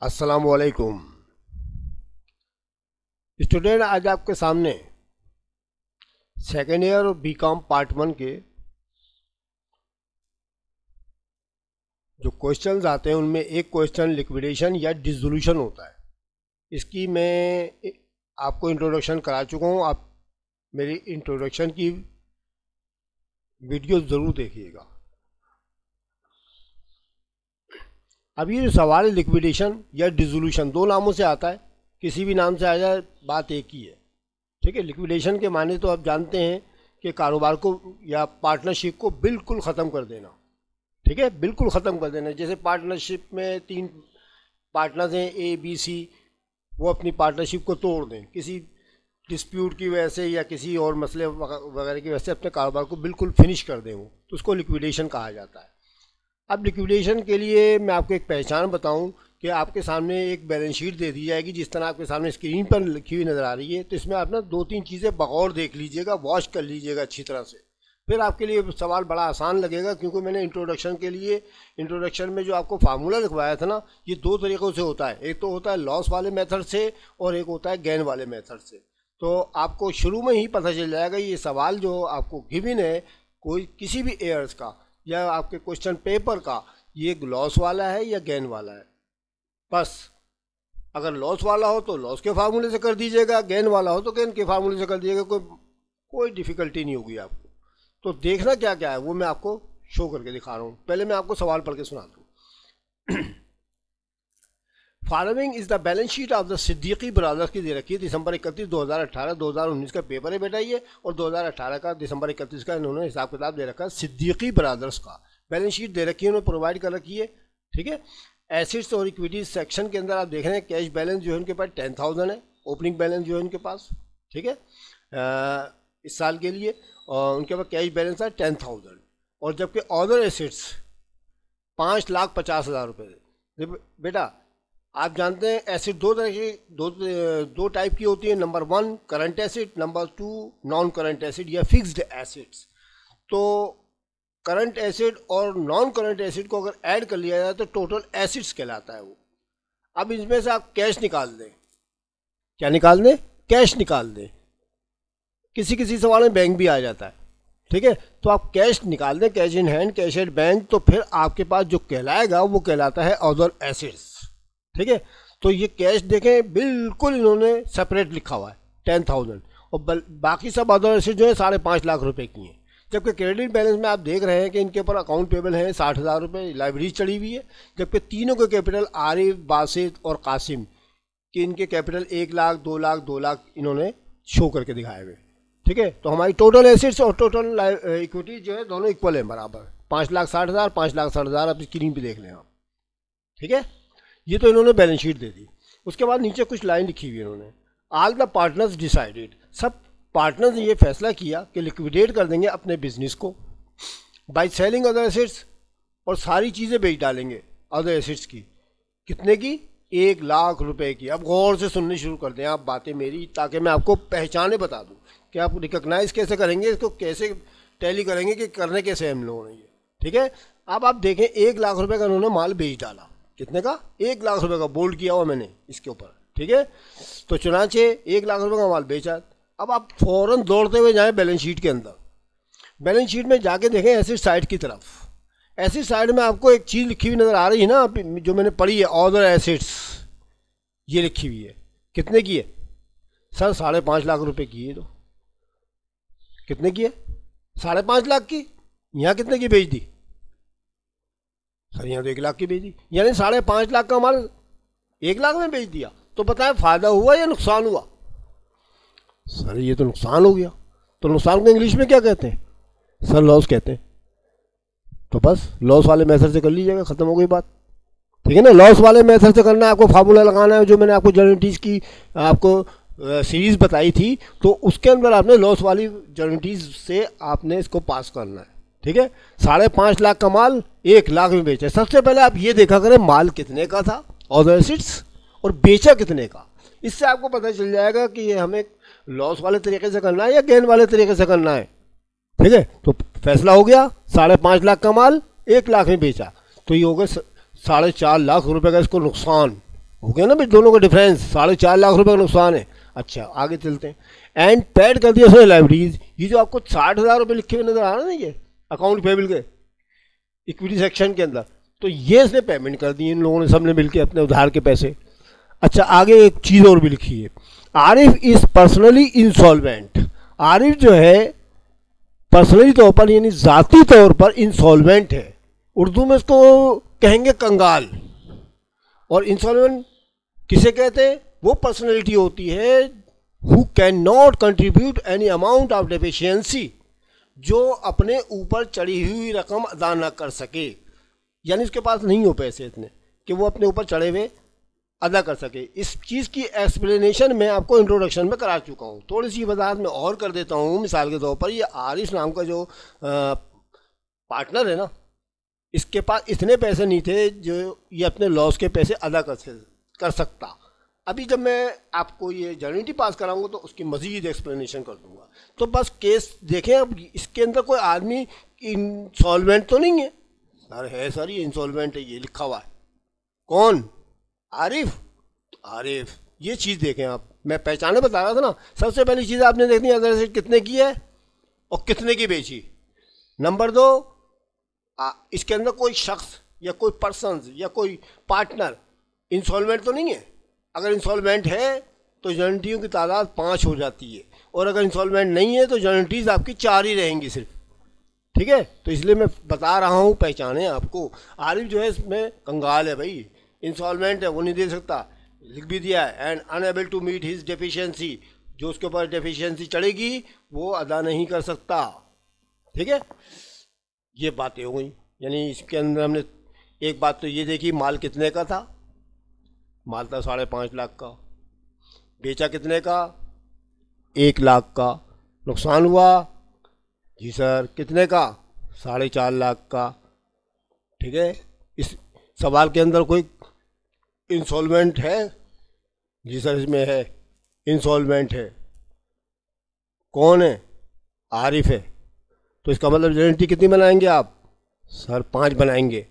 अस्सलाम वालेकुम स्टूडेंट। आज आपके सामने सेकेंड ईयर और बीकॉम पार्ट 1 के जो क्वेश्चंस आते हैं उनमें एक क्वेश्चन लिक्विडेशन या डिसोल्यूशन होता है। इसकी मैं आपको इंट्रोडक्शन करा चुका हूँ। आप मेरी इंट्रोडक्शन की वीडियो ज़रूर देखिएगा। अब ये जो सवाल है लिक्विडेशन या डिसोल्यूशन, दो नामों से आता है, किसी भी नाम से आ जाए बात एक ही है। ठीक है। लिक्विडेशन के माने तो आप जानते हैं कि कारोबार को या पार्टनरशिप को बिल्कुल ख़त्म कर देना। ठीक है, बिल्कुल ख़त्म कर देना। जैसे पार्टनरशिप में 3 पार्टनर्स हैं A, B, C, वो अपनी पार्टनरशिप को तोड़ दें किसी डिस्प्यूट की वजह से या किसी और मसले वगैरह की वजह से, अपने कारोबार को बिल्कुल फिनिश कर दें वो, तो उसको लिक्विडेशन कहा जाता है। अब लिक्विडेशन के लिए मैं आपको एक पहचान बताऊं कि आपके सामने एक बैलेंस शीट दे दी जाएगी, जिस तरह आपके सामने स्क्रीन पर लिखी हुई नज़र आ रही है। तो इसमें आप ना 2-3 चीज़ें बगौर देख लीजिएगा, वॉश कर लीजिएगा अच्छी तरह से, फिर आपके लिए सवाल बड़ा आसान लगेगा। क्योंकि मैंने इंट्रोडक्शन में जो आपको फार्मूला लिखवाया था ना, ये 2 तरीक़ों से होता है। एक तो होता है लॉस वाले मेथड से और एक होता है गेन वाले मेथड से। तो आपको शुरू में ही पता चल जाएगा ये सवाल जो आपको गिवन है कोई किसी भी एयर्स का या आपके क्वेश्चन पेपर का, ये लॉस वाला है या गेन वाला है। बस अगर लॉस वाला हो तो लॉस के फार्मूले से कर दीजिएगा, गेन वाला हो तो गेन के फार्मूले से कर दीजिएगा। कोई डिफ़िकल्टी नहीं होगी आपको। तो देखना क्या क्या है वो मैं आपको शो करके दिखा रहा हूँ। पहले मैं आपको सवाल पढ़ के सुनाता हूँ। Following is the balance sheet of the Siddiqui brothers की दे रखी है। दिसंबर 31, 2018, 2019 का पेपर है बेटा ये, और 2018 का दिसंबर 31 का इन्होंने हिसाब किताब दे रखा है। सिद्दीकी ब्रदर्स का बैलेंस शीट दे रखी है, उन्होंने प्रोवाइड कर रखी है। ठीक है। एसेट्स और इक्विटीज सेक्शन के अंदर आप देख रहे हैं कैश बैलेंस जो है उनके पास 10,000 है, ओपनिंग बैलेंस जो है उनके पास। ठीक है, इस साल के लिए, और उनके पास कैश बैलेंस है 10,000, और जबकि अदर एसेट्स 5,50,000 रुपये। बेटा आप जानते हैं एसेट दो तरह की दो टाइप की होती है। Number 1 current asset, number 2 non current asset या फिक्स्ड एसेट्स। तो करंट एसेट और नॉन करंट एसेट को अगर ऐड कर लिया जाए तो टोटल एसेट्स कहलाता है वो। अब इसमें से आप कैश निकाल दें। क्या निकाल दें? कैश निकाल दें। किसी किसी सवाल में बैंक भी आ जाता है। ठीक है, तो आप कैश निकाल दें, cash in hand, cash at bank, तो फिर आपके पास जो कहलाएगा वो कहलाता है अदर एसेट्स। ठीक है, तो ये कैश देखें बिल्कुल इन्होंने सेपरेट लिखा हुआ है 10,000, और बाकी सब अदर एसेट जो है 5.5 लाख रुपए की हैं। जबकि क्रेडिट बैलेंस में आप देख रहे हैं कि इनके ऊपर अकाउंट पेबल है 60,000 रुपये, लाइब्रेरी चढ़ी हुई है। जबकि तीनों के कैपिटल आरिफ, बासित और कासिम कि इनके कैपिटल 1 लाख, 2 लाख, 2 लाख इन्होंने शो करके दिखाए हुए। ठीक है, तो हमारी टोटल एसेट्स और टोटल इक्विटी जो है दोनों इक्वल है, बराबर 5,60,000, 5,60,000 आप स्क्रीन पे देख लें आप। ठीक है, ये तो इन्होंने बैलेंस शीट दे दी। उसके बाद नीचे कुछ लाइन लिखी हुई है इन्होंने, ऑल द पार्टनर्स डिसाइडेड, सब पार्टनर्स ने ये फैसला किया कि लिक्विडेट कर देंगे अपने बिजनेस को बाय सेलिंग अदर एसेट्स, और सारी चीज़ें बेच डालेंगे अदर एसेट्स की। कितने की? 1 लाख रुपए की। अब गौर से सुननी शुरू कर दें आप बातें मेरी, ताकि मैं आपको पहचाने बता दूं कि आप रिकॉग्नाइज कैसे करेंगे इसको, कैसे टैली करेंगे कि करने कैसे हम लोगों ने ये। ठीक है, अब आप देखें 1 लाख रुपए का उन्होंने माल बेच डाला। कितने का? 1 लाख रुपए का, बोल्ड किया हुआ मैंने इसके ऊपर। ठीक है, तो चुनाचे 1 लाख रुपए का माल बेचा। अब आप फौरन दौड़ते हुए जाएं बैलेंस शीट के अंदर। बैलेंस शीट में जाके देखें एसेट साइड की तरफ। एसेट साइड में आपको एक चीज़ लिखी हुई नज़र आ रही है ना, जो मैंने पढ़ी है, अदर एसेट्स, ये लिखी हुई है। कितने की है सर? 5.5 लाख रुपए की है। तो कितने की है? 5.5 लाख की। यहाँ कितने की बेच दी सर? यहाँ तो 1 लाख की बेच दी, यानी 5.5 लाख का माल 1 लाख में बेच दिया। तो बताएं फ़ायदा हुआ या नुकसान हुआ? सर ये तो नुकसान हो गया। तो नुकसान को इंग्लिश में क्या कहते हैं? सर लॉस कहते हैं। तो बस लॉस वाले मेथड से कर लीजिएगा, ख़त्म हो गई बात। ठीक है ना, लॉस वाले मेथड से करना है, आपको फार्मूला लगाना है। जो मैंने आपको जर्नटीज़ की आपको सीरीज़ बताई थी, तो उसके अंदर आपने लॉस वाली जर्नटीज़ से आपने इसको पास करना है। ठीक है, 5.5 लाख का माल 1 लाख में बेचा। सबसे पहले आप ये देखा करें माल कितने का था अदर एसेट्स, और बेचा कितने का। इससे आपको पता चल जाएगा कि ये हमें लॉस वाले तरीके से करना है या गेन वाले तरीके से करना है। ठीक है, तो फैसला हो गया, 5.5 लाख का माल 1 लाख में बेचा, तो ये हो गया 4.5 लाख रुपए का इसको नुकसान। हो गया ना भाई, दोनों का डिफरेंस 4.5 लाख रुपए का नुकसान है। अच्छा आगे चलते हैं। एंड पेड कर दिया उसने लाइबिलिटीज, ये जो आपको 60,000 रुपये लिखे हुए नजर आ रहा है ना, ये अकाउंट पेबल के इक्विटी सेक्शन के अंदर, तो ये इसने पेमेंट कर दी इन लोगों ने सबने मिलकर अपने उधार के पैसे। अच्छा आगे एक चीज़ और भी लिखी है, Arif is personally insolvent. Arif जो है पर्सनली तौर पर यानी ज़ाती तौर पर इंसॉल्वेंट है, उर्दू में इसको कहेंगे कंगाल। और इंसॉल्वेंट किसे कहते हैं? वो पर्सनैलिटी होती है who can not contribute any amount of deficiency, जो अपने ऊपर चढ़ी हुई रकम अदा ना कर सके, यानी उसके पास नहीं हो पैसे इतने कि वो अपने ऊपर चढ़े हुए अदा कर सके। इस चीज़ की एक्सप्लेनेशन मैं आपको इंट्रोडक्शन में करा चुका हूँ, थोड़ी सी वजाहत मैं और कर देता हूँ। मिसाल के तौर पर ये आरिफ नाम का जो पार्टनर है ना, इसके पास इतने पैसे नहीं थे जो ये अपने लॉस के पैसे अदा कर सकता। अभी जब मैं आपको ये जर्निटी पास कराऊंगा तो उसकी मज़ीद एक्सप्लेनेशन कर दूंगा। तो बस केस देखें, अब इसके अंदर कोई आदमी इंसॉल्वेंट तो नहीं है? सर है सर, ये इंसॉल्वेंट है, ये लिखा हुआ है। कौन? आरिफ। आरिफ, ये चीज़ देखें आप, मैं पहचाने बता रहा था ना। सबसे पहली चीज़ आपने देखनी है अदर एसेट कितने की है और कितने की बेची। नंबर 2, इसके अंदर कोई शख्स या कोई पर्सन या कोई पार्टनर इंसॉल्वेंट तो नहीं है। अगर इंसॉल्वेंट है तो जर्निटियों की तादाद 5 हो जाती है, और अगर इंसॉल्वेंट नहीं है तो जर्निटीज़ आपकी 4 ही रहेंगी सिर्फ। ठीक है, तो इसलिए मैं बता रहा हूँ, पहचाने आपको। आरिफ जो है इसमें कंगाल है भाई, इंसॉल्वेंट है, वो नहीं दे सकता, लिख भी दिया है। And unable to meet his deficiency, जो उसके ऊपर डेफिशिएंसी चढ़ेगी वो अदा नहीं कर सकता। ठीक है, ये बातें हो गई। यानी इसके अंदर हमने एक बात तो ये देखी, माल कितने का था? माल था 5.5 लाख का। बेचा कितने का? 1 लाख का। नुकसान हुआ? जी सर कितने का? 4.5 लाख का। ठीक है, इस सवाल के अंदर कोई इंसॉल्वेंट है? जी सर इसमें है, इंसॉल्वेंट है। कौन है? आरिफ है। तो इसका मतलब जर्निटी कितनी बनाएंगे आप? सर 5 बनाएंगे।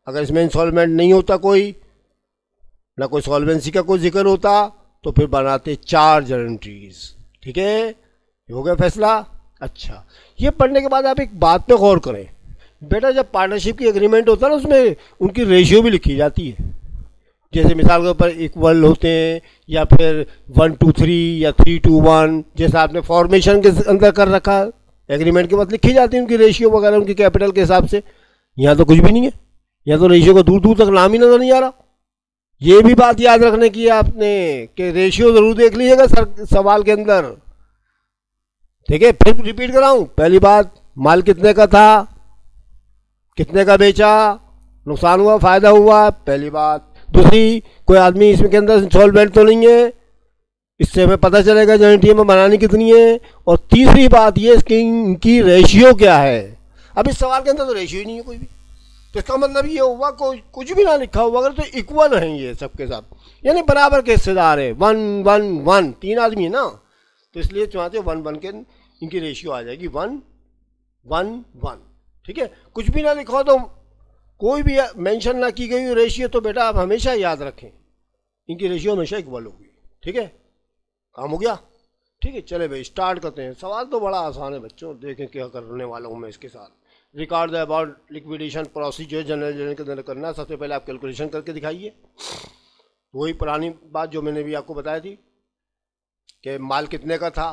अगर इसमें इंसॉल्वेंट नहीं होता कोई, ना कोई सॉल्वेंसी का कोई जिक्र होता, तो फिर बनाते 4 जर्निटीज। ठीक है, हो गया फैसला। अच्छा, ये पढ़ने के बाद आप एक बात पे गौर करें बेटा, जब पार्टनरशिप की एग्रीमेंट होता है ना, उसमें उनकी रेशियो भी लिखी जाती है। जैसे मिसाल के ऊपर इक्वल होते हैं, या फिर 1:3 या 3:1, जैसा आपने फॉर्मेशन के अंदर कर रखा एग्रीमेंट के बाद लिखी जाती है उनकी रेशियो वगैरह उनकी कैपिटल के हिसाब से। यहाँ तो कुछ भी नहीं है, यहाँ तो रेशियो का दूर दूर तक नाम ही नजर नहीं आ रहा। ये भी बात याद रखने की है आपने कि रेशियो जरूर देख लीजिएगा सर सवाल के अंदर। ठीक है, फिर रिपीट कराऊं। पहली बात, माल कितने का था, कितने का बेचा, नुकसान हुआ फायदा हुआ, पहली बात। दूसरी, कोई आदमी इसमें के अंदर इंसॉल्वेंट तो नहीं है, इससे हमें पता चलेगा जर्निटी में बनानी कितनी है। और तीसरी बात ये कि इनकी रेशियो क्या है। अब इस सवाल के अंदर तो रेशियो ही नहीं है कोई भी, तो इसका मतलब ये हुआ कोई कुछ भी ना लिखा हुआ अगर तो इक्वल हैं ये सबके सब, यानी बराबर के हिस्सेदार है। 1 1 1, 3 आदमी है ना, तो इसलिए चाहते 1 1 के इनकी रेशियो आ जाएगी 1 1 1। ठीक है, कुछ भी ना लिखा हो तो कोई भी मेंशन ना की गई रेशियो, तो बेटा आप हमेशा याद रखें इनकी रेशियो हमेशा इक्वल होगी। ठीक है, काम हो गया। ठीक है, चले भाई स्टार्ट करते हैं। सवाल तो बड़ा आसान है बच्चों, देखें क्या करने वाला हूँ मैं इसके साथ। Record the about liquidation procedure general के अंदर करना। सबसे पहले आप कैलकुलेशन करके दिखाइए। वही पुरानी बात जो मैंने भी आपको बताई थी कि माल कितने का था,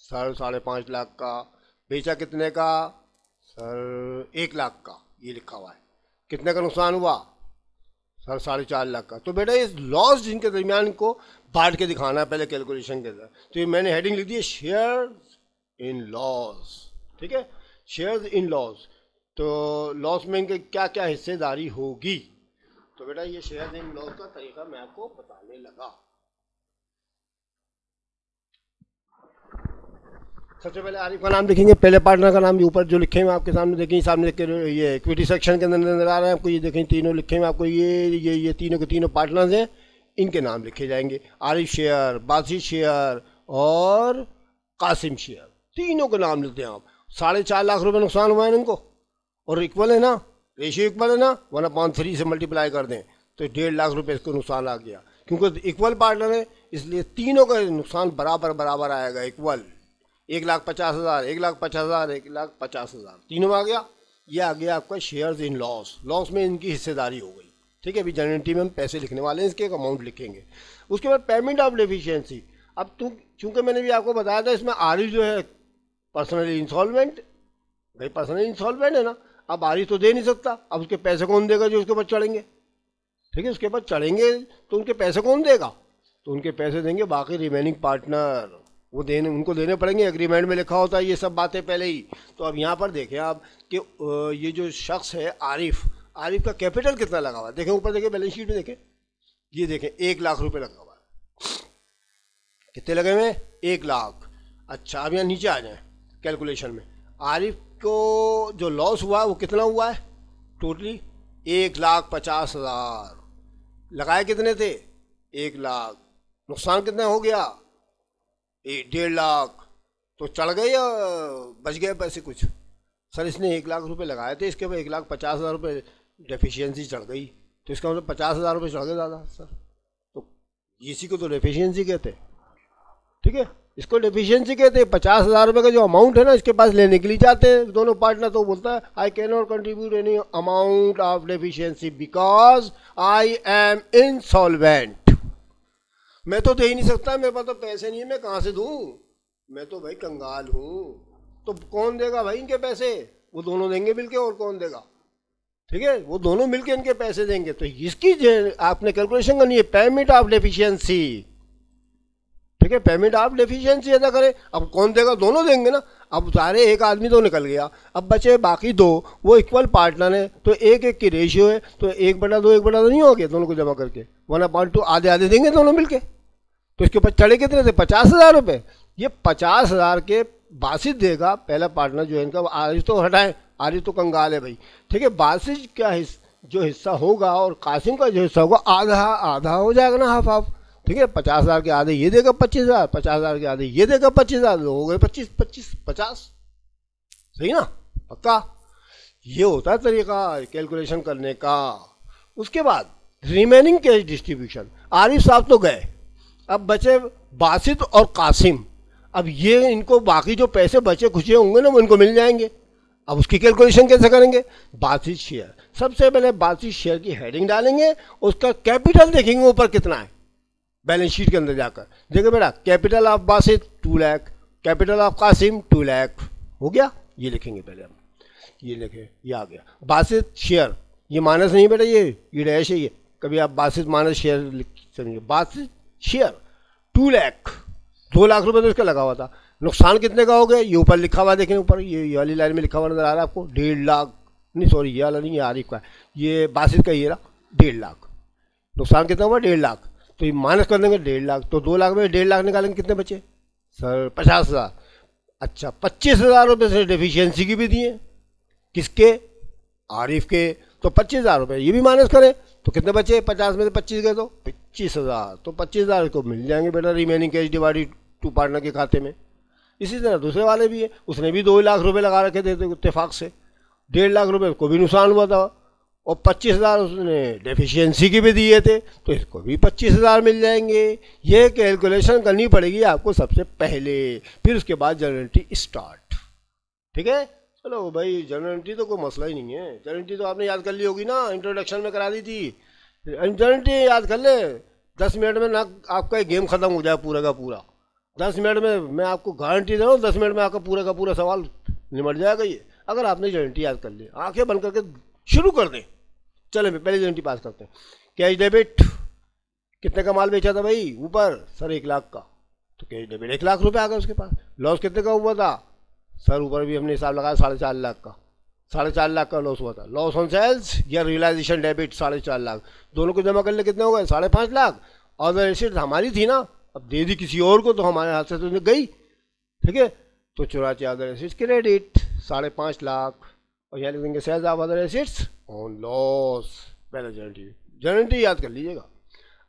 सर 5.5 लाख का। बेचा कितने का, सर 1 लाख का, ये लिखा हुआ है। कितने का नुकसान हुआ, सर 4.5 लाख का। तो बेटा इस लॉस जिनके दरमियान को बांट के दिखाना है पहले कैलकुलेशन के अंदर। तो ये मैंने हेडिंग लिख दी है शेयर इन लॉस। ठीक है, शेयर्स इन लॉस। तो लॉस में इनके क्या क्या हिस्सेदारी होगी। तो बेटा ये शेयर्स इन लॉस का तरीका मैं आपको बताने लगा। सबसे पहले आरिफ का नाम लिखेंगे, पहले पार्टनर का नाम भी ऊपर जो लिखे हुए आपके सामने देखें, सामने देख के ये इक्विटी सेक्शन के अंदर नजर आ रहे हैं आपको। ये देखें तीनों लिखे हुए आपको, ये तीनों के तीनों पार्टनर्स हैं, इनके नाम लिखे जाएंगे। आरिफ शेयर, बासित शेयर और कासिम शेयर, तीनों के नाम लिखते हैं आप। 4.5 लाख रुपए नुकसान हुआ है इनको, और इक्वल है ना, रेशियो इक्वल है ना, 1/3 से मल्टीप्लाई कर दें तो 1.5 लाख रुपए इसको नुकसान आ गया। क्योंकि इक्वल पार्टनर है, इसलिए तीनों का नुकसान बराबर बराबर आएगा, इक्वल। 1,50,000, 1,50,000, 1,50,000 तीनों में आ गया। ये आ गया आपका शेयर्स इन लॉस, लॉस में इनकी हिस्सेदारी हो गई। ठीक है, अभी जनरल एंट्री में हम पैसे लिखने वाले हैं, इसके एक अमाउंट लिखेंगे। उसके बाद पेमेंट ऑफ डेफिशिएंसी। अब चूंकि मैंने भी आपको बताया था इसमें आरिफ जो है पर्सनली इंसॉल्वेंट, भाई पर्सनली इंसॉल्वेंट है ना, अब आरिफ तो दे नहीं सकता, अब उसके पैसे कौन देगा जो उसके ऊपर चढ़ेंगे। ठीक है, उसके ऊपर चढ़ेंगे तो उनके पैसे कौन देगा, तो उनके पैसे देंगे बाकी रिमेनिंग पार्टनर, वो उनको देने पड़ेंगे। एग्रीमेंट में लिखा होता है ये सब बातें पहले ही। तो अब यहाँ पर देखें आप कि ये जो शख्स है आरिफ का कैपिटल कितना लगा हुआ है, देखें ऊपर देखें बैलेंस शीट में देखें, ये देखें 1,00,000 रुपये लगा हुआ है। कितने लगे हुए हैं? 1,00,000। अच्छा, अब यहाँ नीचे आ जाए कैलकुलेशन में, आरिफ को जो लॉस हुआ वो कितना हुआ है? टोटली 1,50,000। लगाए कितने थे? 1,00,000। नुकसान कितना हो गया? 1,50,000। तो चढ़ गए या बच गए पैसे कुछ? सर इसने 1,00,000 रुपये लगाए थे, इसके ऊपर 1,50,000 रुपये डेफिशिएंसी चढ़ गई, तो इसका मतलब 50,000 रुपये चढ़ गए ज़्यादा सर। तो इसी को तो डेफिशिएंसी कहते हैं। ठीक है, इसको डेफिशिएंसी कहते हैं। 50,000 रुपये का जो अमाउंट है ना, इसके पास लेने के लिए जाते हैं दोनों पार्टनर, तो बोलता है I can not contribute any amount of deficiency because I am insolvent. मैं तो दे ही नहीं सकता, मेरे पास तो पैसे नहीं है, मैं कहाँ से दूँ, मैं तो भाई कंगाल हूँ। तो कौन देगा भाई इनके पैसे? वो दोनों देंगे मिलके, और कौन देगा? ठीक है, वो दोनों मिलके इनके पैसे देंगे। तो इसकी आपने कैलकुलेशन करनी है, पेमेंट ऑफ डेफिशिएंसी। ठीक है, पेमेंट ऑफ डेफिशिएंसी अदा करें। अब कौन देगा? दोनों देंगे ना। अब सारे एक आदमी तो निकल गया, अब बचे बाकी दो, वो इक्वल पार्टनर है, तो 1:1 की रेशियो है, तो 1/2 1/2 नहीं हो गया दोनों को जमा करके, 1/2 आधे आधे देंगे दोनों मिलके। तो इसके ऊपर चढ़े कितने थे? 50,000 रुपये। ये 50,000 के बासित देगा पहला पार्टनर जो है इनका। आरिफ तो हटाएं, आरिफ तो कंगाल है भाई। ठीक है, बासित का जो हिस्सा होगा और कासिम का जो हिस्सा होगा आधा आधा हो जाएगा ना, हाफ हाफ। ठीक है, 50,000 के आधे ये देगा 25,000, 50,000 के आधे ये देगा 25,000, हो गए 25 25 50। सही ना? पक्का? ये होता है तरीका कैलकुलेशन करने का। उसके बाद रिमेनिंग कैश डिस्ट्रीब्यूशन। आरिफ साहब तो गए, अब बचे बासित और कासिम। अब ये इनको बाकी जो पैसे बचे खुचे होंगे ना, वो इनको मिल जाएंगे। अब उसकी कैलकुलेशन कैसे करेंगे? बासित शेयर। सबसे पहले बासित शेयर की हेडिंग डालेंगे, उसका कैपिटल देखेंगे ऊपर कितना है बैलेंस शीट के अंदर जाकर। देखो बेटा, capital of Basit 2 lakh, capital of Kasim 2 lakh. हो गया, ये लिखेंगे पहले हम, ये लिखे, ये आ गया बासित शेयर। ये माइनस नहीं बेटा, ये डैश है। ये कभी आप बासित माइनस शेयर समझिए। बासित शेयर 2 लाख, 2 लाख रुपये तो इसका लगा हुआ था। नुकसान कितने का हो गया? ये ऊपर लिखा हुआ देखें, ऊपर ये वाली लाइन में लिखा हुआ नजर आ रहा है आपको, 1.5 लाख। नहीं सॉरी, ये वाला नहीं, ये आरिफ का है, ये बासित का ये रहा 1.5 लाख। नुकसान कितना हुआ? 1.5 लाख। तो ये माइनस कर देंगे 1.5 लाख, तो 2 लाख में 1.5 लाख निकालेंगे, कितने बचे सर? 50,000। अच्छा, 25,000 रुपये से डेफिशिएंसी की भी दिए, किसके? आरिफ के। तो 25,000 रुपये ये भी माइनस करें तो कितने बचे? 50 में से 25 गए तो 25,000। तो 25,000 को मिल जाएंगे बेटा रिमेनिंग कैश डिवाइडेड 2 पार्टनर के खाते में। इसी तरह दूसरे वाले भी है, उसने भी 2 लाख रुपए लगा रखे थे इत्तेफाक से, 1.5 लाख रुपए को भी नुकसान हुआ था, और 25,000 उसने डेफिशिएंसी के भी दिए थे, तो इसको भी 25,000 मिल जाएंगे। ये कैलकुलेशन करनी पड़ेगी आपको सबसे पहले, फिर उसके बाद जनरल एंट्री स्टार्ट। ठीक है, चलो भाई, जनरल एंट्री तो कोई मसला ही नहीं है। जनरल एंट्री तो आपने याद कर ली होगी ना, इंट्रोडक्शन में करा दी थी। जनरल एंट्री याद कर ले, 10 मिनट में ना आपका गेम खत्म हो जाए पूरा का पूरा। 10 मिनट में मैं आपको गारंटी दे रहा हूँ, 10 मिनट में आपका पूरा का पूरा सवाल निमट जाएगा ये, अगर आपने जनरल एंट्री याद कर ली। आंखें बंद करके शुरू कर दें। चले पहले जनरल एंट्री पास करते हैं। कैश डेबिट, कितने का माल बेचा था भाई? ऊपर सर 1 लाख का, तो कैश डेबिट 1 लाख रुपये आ गया उसके पास। लॉस कितने का हुआ था सर? ऊपर भी हमने हिसाब लगाया 4.5 लाख का, 4.5 लाख का लॉस हुआ था। लॉस ऑन सेल्स या रियलाइजेशन डेबिट 4.5 लाख, दोनों को जमा कर ले कितने हो गए? 5.5 लाख। अदर एसेट हमारी थी ना, अब दे दी किसी और को, तो हमारे हाथ से तो गई। ठीक है, तो 84 अदर एसेट्स क्रेडिट 5.5 लाख, और यहाँ लिख देंगे sales of other assets on loss. पहले जनरल एंट्री याद कर लीजिएगा।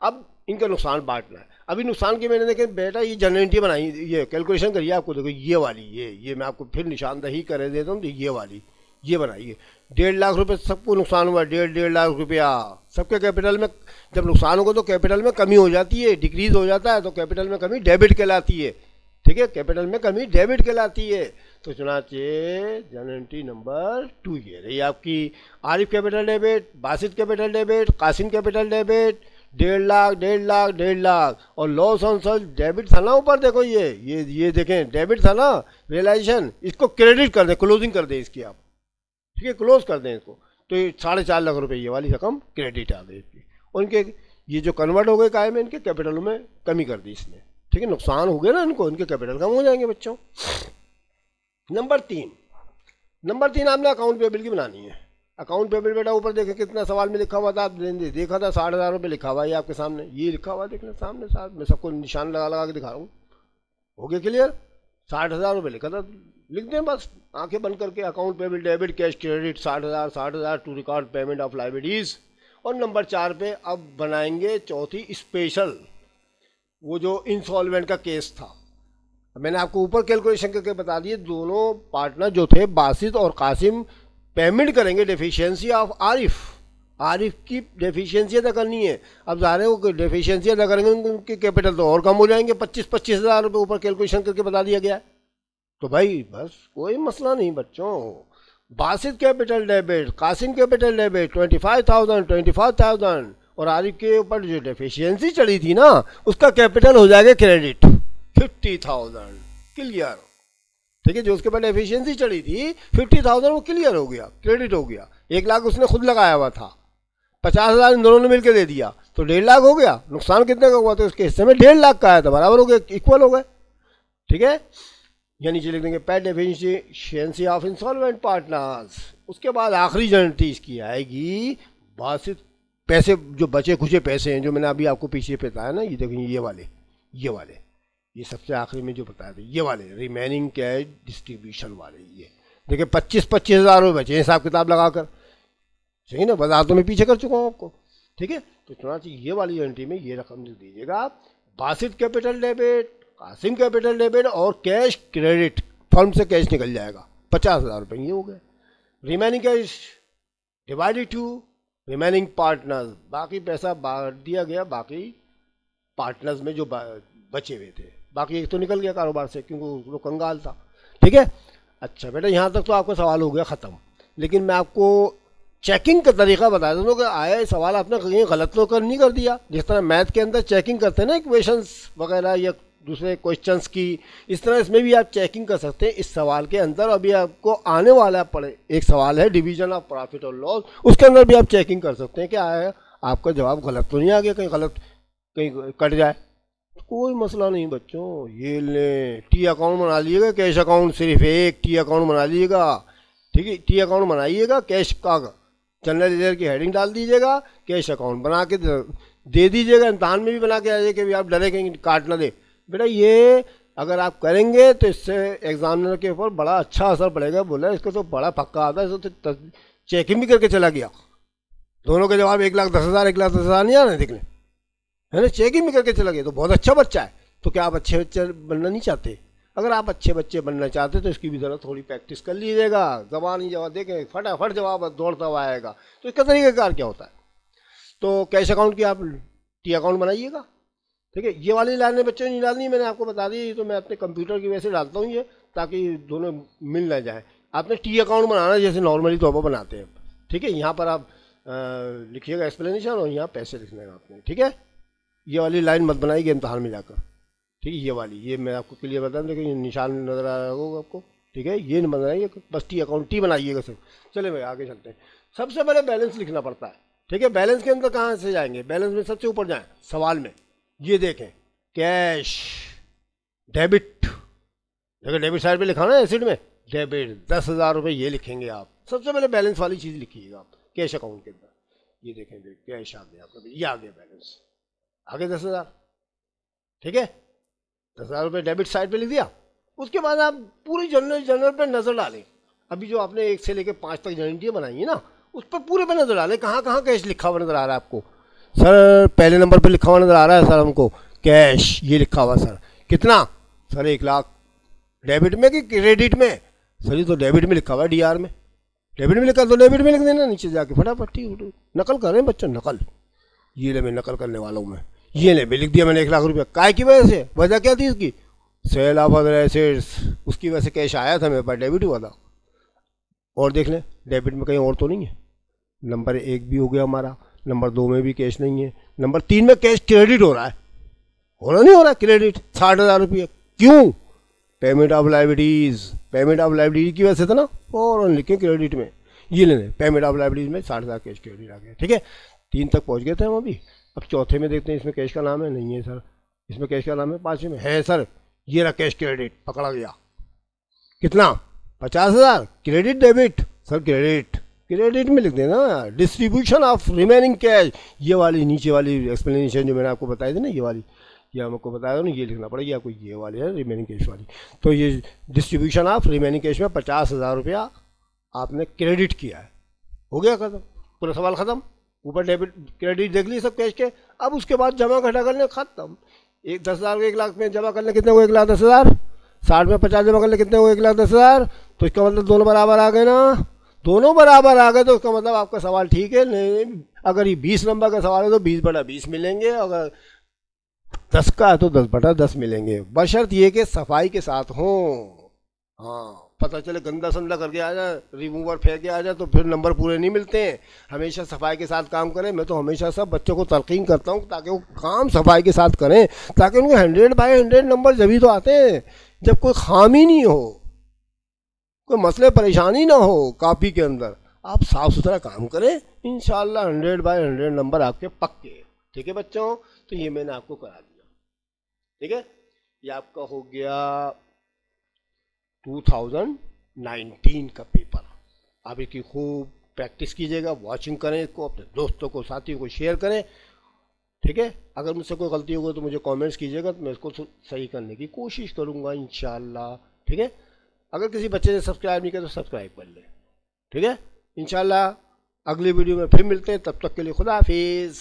अब इनका नुकसान बांटना है। अभी नुकसान की मैंने देखे बेटा ये जनरल एंट्री बनाई, ये कैलकुलेशन करिए आपको। देखो ये वाली, ये मैं आपको फिर निशानदही कर देता हूँ, तो ये वाली ये बनाइए। 1.5 लाख रुपए सबको नुकसान हुआ, 1.5 लाख रुपया सबके कैपिटल में। जब नुकसान होगा तो कैपिटल में कमी हो जाती है, डिक्रीज हो जाता है, तो कैपिटल में कमी डेबिट कहलाती है। ठीक है, कैपिटल में कमी डेबिट कहलाती है। तो चुनाचे जनरल एंट्री नंबर 2 ये रही आपकी। Arif capital debit, Basit capital debit, Kasim capital debit, 1.5 lakh 1.5 lakh 1.5 lakh. और लॉस ऑन सेल डेबिट था ना ऊपर, देखो ये देखें डेबिट था ना रियलाइजेशन, इसको क्रेडिट कर दें, क्लोजिंग कर दें इसकी आप। ठीक है, क्लोज कर दें इसको, तो ये 4.5 लाख रुपए ये वाली रकम क्रेडिट आ गई इसकी। और इनके ये जो कन्वर्ट हो गए काय में, इनके कैपिटल में कमी कर दी इसने। ठीक है, नुकसान हो गया ना इनको, इनके कैपिटल कम हो जाएंगे बच्चों। नंबर 3 आपने अकाउंट पेबल की बनानी है। अकाउंट पेबल बेटा ऊपर देखें कितना सवाल में लिखा हुआ था, आप देखा था 60,000 रुपये लिखा हुआ है आपके सामने, ये लिखा हुआ देखना सामने साथ, मैं सबको निशान लगा लगा के दिखा रहा हूँ। हो गया क्लियर? 60,000 रुपये लिखा था, लिख दें बस आंखें बंद करके। Account payable debit cash credit 60,000 to record payment of liabilities. और नंबर 4 पे अब बनाएंगे चौथी स्पेशल, वो जो इंसॉल्वेंट का केस था। मैंने आपको ऊपर कैलकुलेशन करके बता दिए, दोनों पार्टनर जो थे बासित और कासिम पेमेंट करेंगे डेफिशिएंसी ऑफ आरिफ की डेफिशिएंसी अदा करनी है। अब ज़ाहिर है वो डेफिशिएंसी अदा करेंगे, उनके कैपिटल तो और कम हो जाएंगे, 25 हज़ार रुपये ऊपर कैलकुलेशन करके बता दिया गया है। तो भाई बस कोई मसला नहीं बच्चों, Basit capital debit, Kasim capital debit 25,000 और आरिफ के ऊपर जो डेफिशिएंसी चढ़ी थी ना उसका कैपिटल हो जाएगा क्रेडिट 50,000 क्लियर। ठीक है, जो उसके ऊपर डेफिशिएंसी चढ़ी थी 50,000 वो क्लियर हो गया, क्रेडिट हो गया। 1 लाख उसने खुद लगाया हुआ था, 50,000 इन दोनों ने मिलकर दे दिया तो 1.5 लाख हो गया। नुकसान कितने का हुआ? तो उसके हिस्से में 1.5 लाख का आया था, बराबर हो गया, इक्वल हो गए। ठीक है, या नीचे लिख देंगे paid deficiency of insolvent partners. उसके बाद आखिरी जनरेटी इसकी आएगी बासित पैसे, जो बचे खुचे पैसे हैं जो मैंने अभी आपको पीछे बताया ना, ये देखिए ये वाले ये सबसे आखिरी में जो बताया था, ये वाले रिमेनिंग कैश डिस्ट्रीब्यूशन वाले। ये देखिए 25 हज़ार रुपये बचे हिसाब किताब लगाकर, सही ना, बाजार तो मैं पीछे कर चुका हूँ आपको। ठीक है, तो चुनाची ये वाली एंट्री में ये रकम लिख दीजिएगा आप, Basit capital debit, Kasim capital debit और कैश क्रेडिट, फर्म से कैश निकल जाएगा 50,000 रुपये, ये हो गए। Remaining cash divided to remaining partners, बाकी पैसा बांट दिया गया बाकी पार्टनर्स में जो बचे हुए थे। बाकी एक तो निकल गया कारोबार से क्योंकि वो कंगाल था। ठीक है, अच्छा बेटा यहाँ तक तो आपका सवाल हो गया ख़त्म। लेकिन मैं आपको चेकिंग का तरीका बता देता हूँ कि आया सवाल आपने कहीं गलत तो नहीं कर दिया। जिस तरह मैथ के अंदर चेकिंग करते हैं ना इक्वेशंस वगैरह या दूसरे क्वेश्चंस की, इस तरह इसमें भी आप चेकिंग कर सकते हैं इस सवाल के अंदर। अभी आपको आने वाला पड़े एक सवाल है डिवीजन ऑफ प्रॉफिट और लॉस, उसके अंदर भी आप चेकिंग कर सकते हैं कि आया आपका जवाब गलत तो नहीं आ गया, कहीं गलत कहीं कट जाए। कोई मसला नहीं बच्चों, ये ले टी अकाउंट बना लीजिएगा, कैश अकाउंट सिर्फ एक टी अकाउंट बना लीजिएगा। ठीक है, टी अकाउंट बनाइएगा, कैश का जनरल लेजर की हेडिंग डाल दीजिएगा, कैश अकाउंट बना के दे दीजिएगा। इम्तहान में भी बना के आ जाइए कि भी आप डरे कहीं काट ना दे। बेटा ये अगर आप करेंगे तो इससे एग्जामिनर के ऊपर बड़ा अच्छा असर पड़ेगा। बोला इसको तो बड़ा पक्का आता है, तो चेकिंग भी करके चला गया, दोनों के जवाब 1,10,000 1,10,000 नहीं आ रहे देखने, है ना, चेकिंग भी करके चला गया। तो बहुत अच्छा बच्चा है। तो क्या आप अच्छे बच्चे बनना नहीं चाहते? अगर आप अच्छे बच्चे बनना चाहते तो इसकी भी ज़रा थोड़ी प्रैक्टिस कर लीजिएगा। ज़बानी जवाब देखें, फटाफट जवाब दौड़ता हुआ आएगा। तो इसका तरीक़ाकार क्या होता है? तो कैश अकाउंट की आप टी अकाउंट बनाइएगा। ठीक है, ये वाली लाइनें बच्चों नहीं डालनी, मैंने आपको बता दी। तो मैं अपने कंप्यूटर की वजह से डालता हूँ ये, ताकि दोनों मिल ना जाए। आपने टी अकाउंट बनाना जैसे नॉर्मली तौर पर बनाते हैं। ठीक है, यहाँ पर आप लिखिएगा एक्सप्लेनेशन और यहाँ पैसे लिखने का आपने। ठीक है, ये वाली लाइन मत बनाइएगा इम्तहान में जाकर। ठीक है, ये वाली ये मैं आपको क्लियर बता दूँ, लेकिन निशान नज़र आ रहा होगा आपको। ठीक है, ये नहीं बनाइए, बस टी अकाउंट टी बनाइएगा सिर्फ। चले भाई आगे चलते हैं। सबसे पहले बैलेंस लिखना पड़ता है। ठीक है, बैलेंस के अंदर कहाँ से जाएंगे? बैलेंस में सबसे ऊपर जाएँ सवाल में, ये देखें कैश डेबिट, देखो डेबिट साइड पे लिखा ना एसिड में डेबिट 10,000 रुपये, ये लिखेंगे आप। सबसे पहले बैलेंस वाली चीज़ लिखिएगा आप कैश अकाउंट के अंदर। ये देखें कैश आ गया आपका, ये आ गया बैलेंस, आगे 10,000। ठीक है, 10,000 रुपये डेबिट साइड पे लिख दिया। उसके बाद आप पूरी जनरल पे नज़र डालें। अभी जो आपने 1 से लेकर 5 तक जनरेटियाँ बनाई है ना, उस पर पूरे पे नज़र डालें। कहाँ कहाँ कैश लिखा हुआ नज़र आ रहा है आपको? सर पहले नंबर पे लिखा हुआ नज़र आ रहा है सर हमको कैश, ये लिखा हुआ सर। कितना? सर 1 लाख। डेबिट में कि क्रेडिट में? सर ये तो डेबिट में लिखा हुआ है, डीआर में। डेबिट में लिखा तो डेबिट में लिख देना, नीचे जाके फटाफट ठीक नकल कर रहे हैं बच्चों, नकल। ये ले मैं नकल करने वाला हूँ मैं, ये ले लिख दिया मैंने 1 लाख रुपया। काय की वजह से, वजह क्या थी इसकी, सेल ऑफ अदर एसेट्स, उसकी वजह से कैश आया था मेरे पास, डेबिट हुआ था। और देख लें डेबिट में कहीं और तो नहीं है, नंबर 1 भी हो गया हमारा, नंबर 2 में भी कैश नहीं है, नंबर 3 में कैश क्रेडिट हो रहा है, हो रहा नहीं हो रहा क्रेडिट 60,000 रुपये। क्यों, payment of liabilities, payment of liabilities की वजह से था ना, और लिखे क्रेडिट में, ये लेने पेमेंट ऑफ लाइबिलिटीज में 60,000 कैश क्रेडिट आ गया। ठीक है, 3 तक पहुंच गए थे हम अभी। अब चौथे में देखते हैं, इसमें कैश का नाम है, नहीं है सर, इसमें कैश का नाम है, 5वें में है सर, ये रहा कैश क्रेडिट, पकड़ा गया। कितना, 50,000, credit debit, sir credit, credit में लिख देना, डिस्ट्रीब्यूशन ऑफ रिमेनिंग कैश, ये वाली नीचे वाली एक्सप्लेनेशन जो मैंने आपको बताई थी ना, ये वाली, ये हमको बताया था ना, ये लिखना पड़ेगा आपको, ये वाली है रिमेनिंग कैश वाली। तो ये डिस्ट्रीब्यूशन ऑफ रिमेनिंग कैश में 50,000 रुपया आपने क्रेडिट किया है, हो गया खत्म, पूरा सवाल खत्म। ऊपर डेबिट क्रेडिट देख ली सब कैश के। अब उसके बाद जमा घटा करने खत्म। 10,000 को 1 लाख में जमा करने कितने हुए, 1,10,000। 60 में 50 जमा करने कितने हुए, 1,10,000। तो इसका मतलब दोनों बराबर आ गए ना, दोनों बराबर आ गए, तो उसका मतलब आपका सवाल ठीक है। नहीं, अगर ये 20 नंबर का सवाल है तो 20/20 मिलेंगे, अगर 10 का है तो 10/10 मिलेंगे, बशर्त ये कि सफाई के साथ हों। हाँ, पता चले गंदा संदा करके आ जाए, रिमूवर फेंक के आ जाए, तो फिर नंबर पूरे नहीं मिलते हैं। हमेशा सफाई के साथ काम करें। मैं तो हमेशा सब बच्चों को तलकीन करता हूँ ताकि वो काम सफाई के साथ करें, ताकि उनके 100/100 नंबर जभी तो आते हैं जब कोई खामी नहीं हो, कोई मसले परेशानी ना हो कापी के अंदर। आप साफ सुथरा काम करें, इंशाल्लाह 100/100 नंबर आपके पक्के। ठीक है बच्चों, तो ये मैंने आपको करा दिया। ठीक है, ये आपका हो गया 2019 का पेपर। आप इसकी खूब प्रैक्टिस कीजिएगा, वॉचिंग करें इसको, अपने दोस्तों को साथियों को शेयर करें। ठीक है, अगर मुझसे कोई गलती होगी तो मुझे कमेंट्स कीजिएगा, तो मैं इसको सही करने की कोशिश करूँगा इंशाल्लाह। ठीक है, अगर किसी बच्चे ने सब्सक्राइब नहीं किया तो सब्सक्राइब कर ले। ठीक है, इंशाल्लाह अगली वीडियो में फिर मिलते हैं, तब तक के लिए खुदा हाफिज़।